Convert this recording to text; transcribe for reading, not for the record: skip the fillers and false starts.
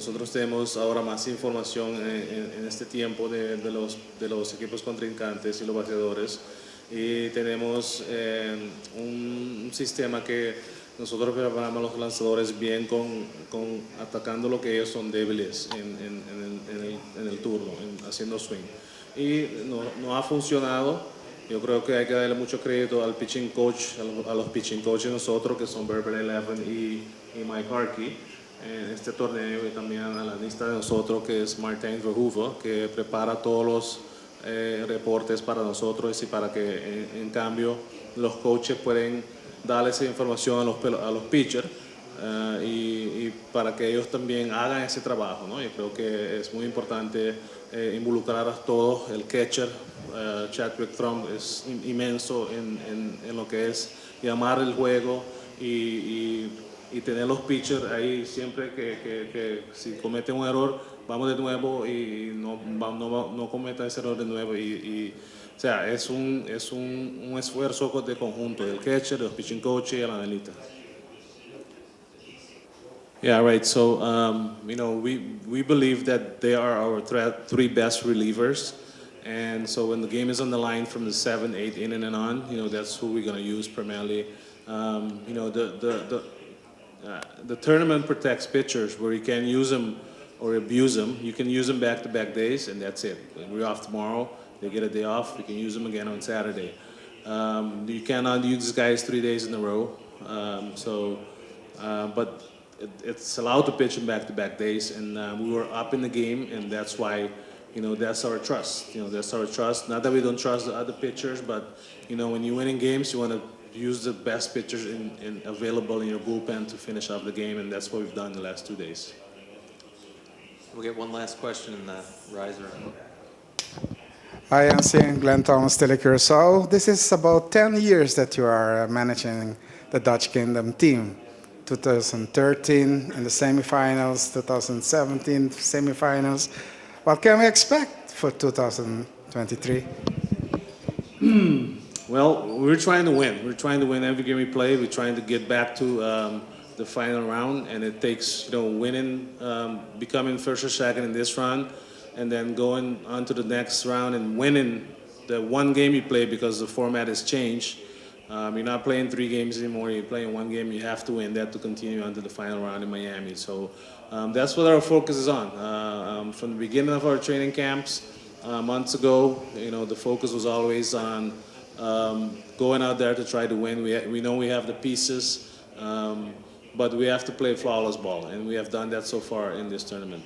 nosotros tenemos ahora más información en este tiempo de los equipos contrincantes y los bateadores. Y tenemos un sistema que nosotros preparamos a los lanzadores bien con atacando lo que ellos son débiles en el turno, haciendo swing. Y no ha funcionado. Yo creo que hay que darle mucho crédito al pitching coach, a los pitching coaches nosotros, que son Berber Eleven y Mike Harkey en este torneo, y también a la lista de nosotros, que es Martin Verhoeven, que prepara todos los reportes para nosotros, y para que en cambio los coaches pueden darle esa información a los pitchers y para que ellos también hagan ese trabajo, ¿no? Yo creo que es muy importante involucrar a todos. El catcher, Chadwick Trump, es inmenso en lo que es llamar el juego y tener los pitchers ahí siempre que si cometen un error, vamos de nuevo y no cometa ese error de nuevo. O sea, es un esfuerzo de conjunto del catcher, de los pitching coaches y el analista. Yeah, right. So, we believe that they are our three best relievers. And so when the game is on the line from the 7th, 8th inning and on, that's who we're going to use primarily. The tournament protects pitchers where you can use them or abuse them. You can use them back-to-back days, and that's it. We're off tomorrow. They get a day off. We can use them again on Saturday. You cannot use these guys 3 days in a row. But it's allowed to pitch in back-to-back days, and we were up in the game, and that's why, that's our trust. That's our trust. Not that we don't trust the other pitchers, but when you win in games, you want to use the best pitchers available in your bullpen to finish off the game, and that's what we've done the last 2 days. We'll get one last question in the riser. Hi, I'm seeing Glenn Thomas, Telecuracao. This is about 10 years that you are managing the Dutch Kingdom team. 2013 in the semifinals, 2017 semifinals. What can we expect for 2023? Well, we're trying to win. We're trying to win every game we play. We're trying to get back to the final round, and it takes winning, becoming first or second in this round, and then going on to the next round and winning the one game you play, because the format has changed. You're not playing 3 games anymore. You're playing 1 game. You have to win that to continue on to the final round in Miami. So that's what our focus is on. From the beginning of our training camps months ago, the focus was always on going out there to try to win. We know we have the pieces, but we have to play flawless ball, and we have done that so far in this tournament.